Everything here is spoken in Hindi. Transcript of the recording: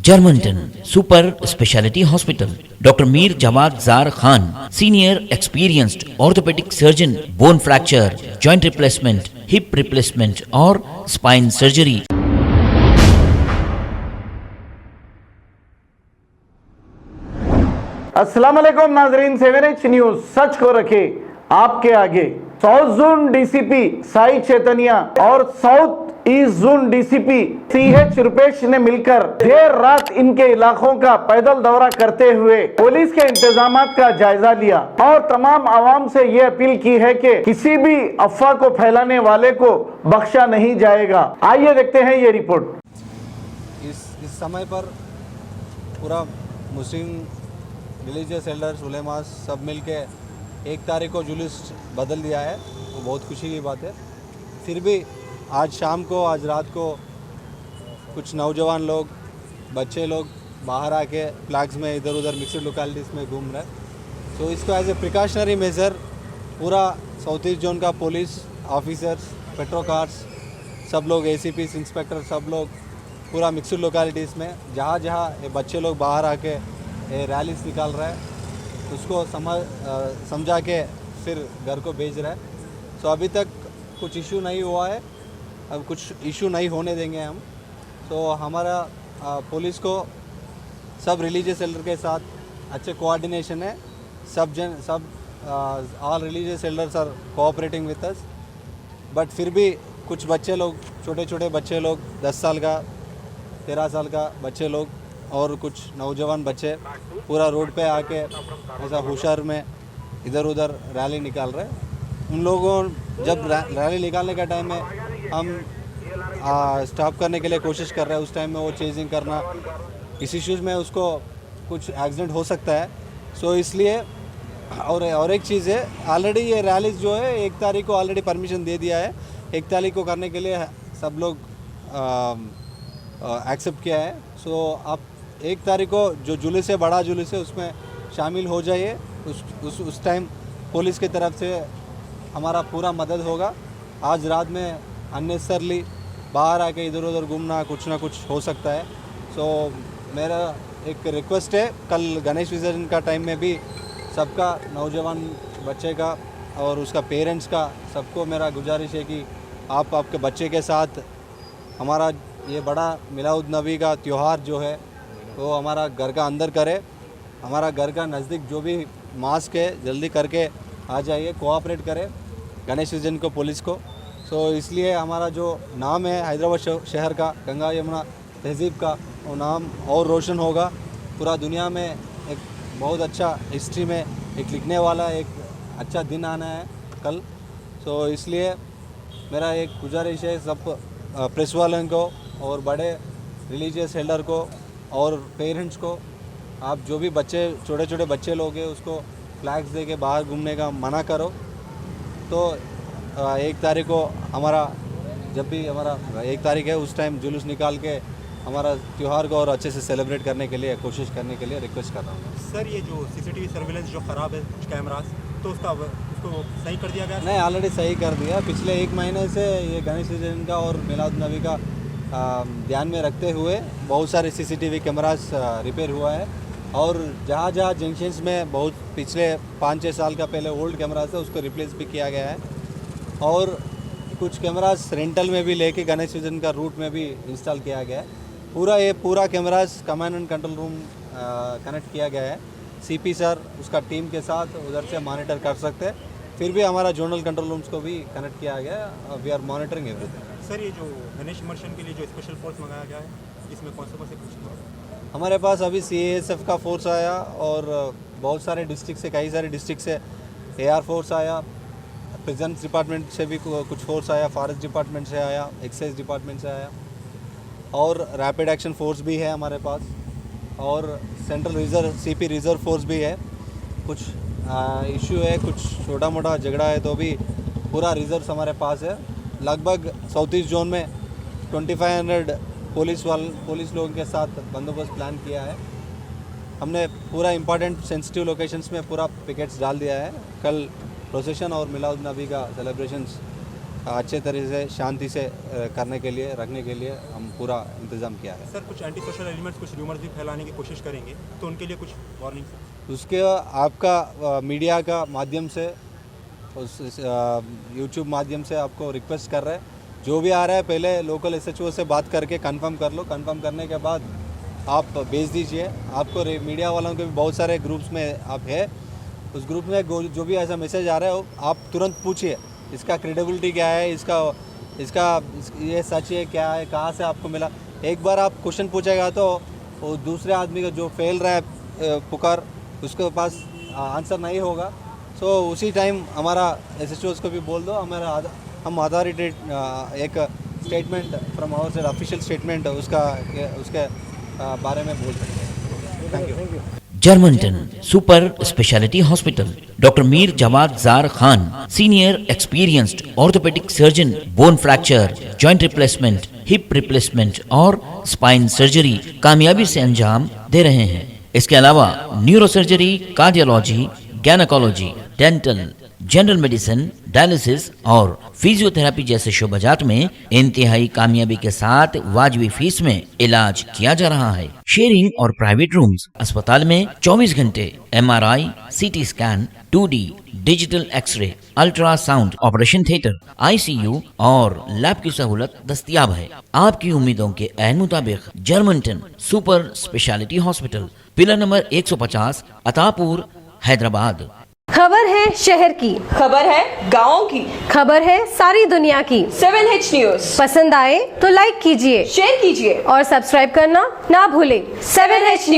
Germantown Super Speciality Hospital. Dr. Mir Jawad Zar Khan, Senior Experienced Orthopedic Surgeon, Bone Fracture, Joint Replacement, Hip Replacement or Spine Surgery. अस्सलाम वालेकुम नाजरीन, 7H न्यूज सच को रखे आपके आगे। साउथ जोन डीसीपी साई चैतन्य और south east zone DCP CH Rupesh ने मिलकर देर रात इनके इलाकों का पैदल दौरा करते हुए पुलिस के इंतजामात का जायजा लिया और तमाम आवाम से ये अपील की है कि किसी भी अफवाह को फैलाने वाले को बख्शा नहीं जाएगा। आइए देखते हैं ये रिपोर्ट। इस समय पर पूरा मुस्लिम रिलीजियस एल्डर्स उलेमास सब मिल के 1 तारीख को जुलूस बदल दिया है, वो बहुत खुशी की बात है। फिर भी आज शाम को, आज रात को कुछ नौजवान लोग, बच्चे लोग बाहर आके फ्लैग्स में इधर उधर मिक्सड लोकेलिटीज़ में घूम रहे हैं। तो इसको एज ए प्रिकॉशनरी मेजर पूरा साउथ ईस्ट जोन का पुलिस ऑफिसर्स, पेट्रो कार्स, सब लोग ACPs, इंस्पेक्टर, सब लोग पूरा मिक्सड लोकेलिटीज़ में जहाँ जहाँ ये बच्चे लोग बाहर आके रैलीज निकाल रहा है उसको समझा के फिर घर को भेज रहा है। सो अभी तक कुछ इशू नहीं हुआ है, अब कुछ इशू नहीं होने देंगे हम। तो हमारा पुलिस को सब रिलीजियस एल्डर के साथ अच्छे कोऑर्डिनेशन है। सब all religious elders are cooperating with us. But फिर भी कुछ बच्चे लोग, छोटे छोटे बच्चे लोग, 10 साल का, 13 साल का बच्चे लोग और कुछ नौजवान बच्चे पूरा रोड पे आके ऐसा होशियार में इधर उधर रैली निकाल रहे हैं। उन लोगों जब रैली निकालने का टाइम में हम स्टॉप करने के लिए कोशिश कर रहे हैं, उस टाइम में वो चेजिंग करना, इस इश्यूज़ में उसको कुछ एक्सीडेंट हो सकता है। सो इसलिए और एक चीज़ है, ऑलरेडी ये रैलीज जो है 1 तारीख को ऑलरेडी परमिशन दे दिया है। 1 तारीख को करने के लिए सब लोग एक्सेप्ट किया है। सो आप 1 तारीख को जो जुलूस है, बड़ा जुलूस है, उसमें शामिल हो जाइए। उस टाइम पुलिस की तरफ से हमारा पूरा मदद होगा। आज रात में अननेसेसरली बाहर आके इधर उधर घूमना कुछ ना कुछ हो सकता है। सो मेरा एक रिक्वेस्ट है, कल गणेश विसर्जन का टाइम में भी सबका, नौजवान बच्चे का और उसका पेरेंट्स का, सबको मेरा गुजारिश है कि आप आपके बच्चे के साथ हमारा ये बड़ा मिलाद नबी का त्यौहार जो है वो हमारा घर का अंदर करे। हमारा घर का नज़दीक जो भी मास्क है जल्दी करके आ जाइए, कोऑपरेट करें गणेश विसर्जन को, पुलिस को। सो इसलिए हमारा जो नाम है हैदराबाद शहर का, गंगा यमुना तहज़ीब का, वो नाम और रोशन होगा। पूरा दुनिया में एक बहुत अच्छा हिस्ट्री में एक लिखने वाला एक अच्छा दिन आना है कल। सो इसलिए मेरा एक गुजारिश है सब प्रेस वालों को और बड़े रिलीजियस एल्डर को और पेरेंट्स को, आप जो भी बच्चे, छोटे छोटे बच्चे लोग हैं, उसको फ्लैग्स दे के बाहर घूमने का मना करो। तो 1 तारीख को हमारा, जब भी हमारा 1 तारीख है, उस टाइम जुलूस निकाल के हमारा त्यौहार को और अच्छे से सेलिब्रेट करने के लिए कोशिश करने के लिए रिक्वेस्ट कर रहा हूँ। सर, ये जो CCTV सर्विलेंस जो ख़राब है, कुछ कैमरास, तो उसको सही कर दिया गया? नहीं, ऑलरेडी सही कर दिया। पिछले 1 महीने से ये गणेश विसर्जन का और मिलाद नबी का ध्यान में रखते हुए बहुत सारे CCTV कैमरास रिपेयर हुआ है। और जहाँ जहाँ जंक्शंस में बहुत पिछले 5-6 साल का पहले ओल्ड कैमरास है, उसको रिप्लेस भी किया गया है। और कुछ कैमरास रेंटल में भी लेके गणेश विसर्जन का रूट में भी इंस्टॉल किया गया है। ये पूरा cameras command and control room connect किया गया है। CP सर उसका टीम के साथ उधर से मॉनिटर कर सकते हैं। फिर भी हमारा जोनल कंट्रोल रूम्स को भी कनेक्ट किया गया है। We are monitoring everything. Sir, ये जो गणेश इमर्शन के लिए जो स्पेशल फोर्स मंगाया गया है, इसमें कौन से हमारे पास अभी CASF का फोर्स आया और बहुत सारे डिस्ट्रिक्ट से, कई सारे डिस्ट्रिक्ट से AR फोर्स आया, प्रेजेंस डिपार्टमेंट से भी कुछ फोर्स आया, फॉरेस्ट डिपार्टमेंट से आया, एक्साइज डिपार्टमेंट से आया और रैपिड एक्शन फोर्स भी है हमारे पास और central reserve CP reserve force भी है। कुछ इशू है, कुछ छोटा मोटा झगड़ा है तो भी पूरा रिजर्व हमारे पास है। लगभग साउथ ईस्ट जोन में 2500 पुलिस लोगों के साथ बंदोबस्त प्लान किया है। हमने पूरा इंपॉर्टेंट सेंसिटिव लोकेशंस में पूरा पिकेट्स डाल दिया है। कल प्रोसेशन और मिलाद नबी का सेलिब्रेशंस अच्छे तरीके से शांति से करने के लिए रखने के लिए हम पूरा इंतज़ाम किया है। सर कुछ एंटी सोशल एलिमेंट्स कुछ र्यूमर्स भी फैलाने की कोशिश करेंगे तो उनके लिए कुछ वार्निंग? उसके आपका मीडिया का माध्यम से उस यूट्यूब माध्यम से आपको रिक्वेस्ट कर रहे हैं, जो भी आ रहा है पहले लोकल SHO से बात करके कंफर्म कर लो। कंफर्म करने के बाद आप भेज दीजिए। आपको मीडिया वालों के भी बहुत सारे ग्रुप्स में आप है, उस ग्रुप में जो भी ऐसा मैसेज आ रहा है आप तुरंत पूछिए इसका क्रेडिबिलिटी क्या है, इसका ये सच है क्या है, कहाँ से आपको मिला। एक बार आप क्वेश्चन पूछेगा तो वो दूसरे आदमी का जो फैल रहा है पुकार उसके पास आंसर नहीं होगा। सो उसी टाइम हमारा SHOs को भी बोल दो, हम अथॉरिटी एक statement from our side official statement उसके बारे में बोल सकते हैं। Thank you. Germanten super speciality hospital, doctor Mir Jamat Jar Khan, senior experienced orthopaedic surgeon, bone fracture, joint replacement, hip replacement और स्पाइन सर्जरी कामयाबी से अंजाम दे रहे हैं। इसके अलावा neurosurgery, cardiology, gynaecology, dental, general medicine, dialysis और फिजियोथेरेपी जैसे शोबाजात में इंतहाई कामयाबी के साथ वाजबी फीस में इलाज किया जा रहा है। शेयरिंग और प्राइवेट रूम्स, अस्पताल में 24 घंटे MRI, CT scan, 2D digital X-ray, ultrasound, operation theatre, ICU और लैब की सहूलत दस्तयाब है। आपकी उम्मीदों के ऐन मुताबिक Germanten super speciality hospital, pillar number 150, Attapur, Hyderabad. खबर है शहर की, खबर है गाँव की, खबर है सारी दुनिया की। 7H न्यूज पसंद आए तो लाइक कीजिए, शेयर कीजिए और सब्सक्राइब करना ना भूलें। 7H news.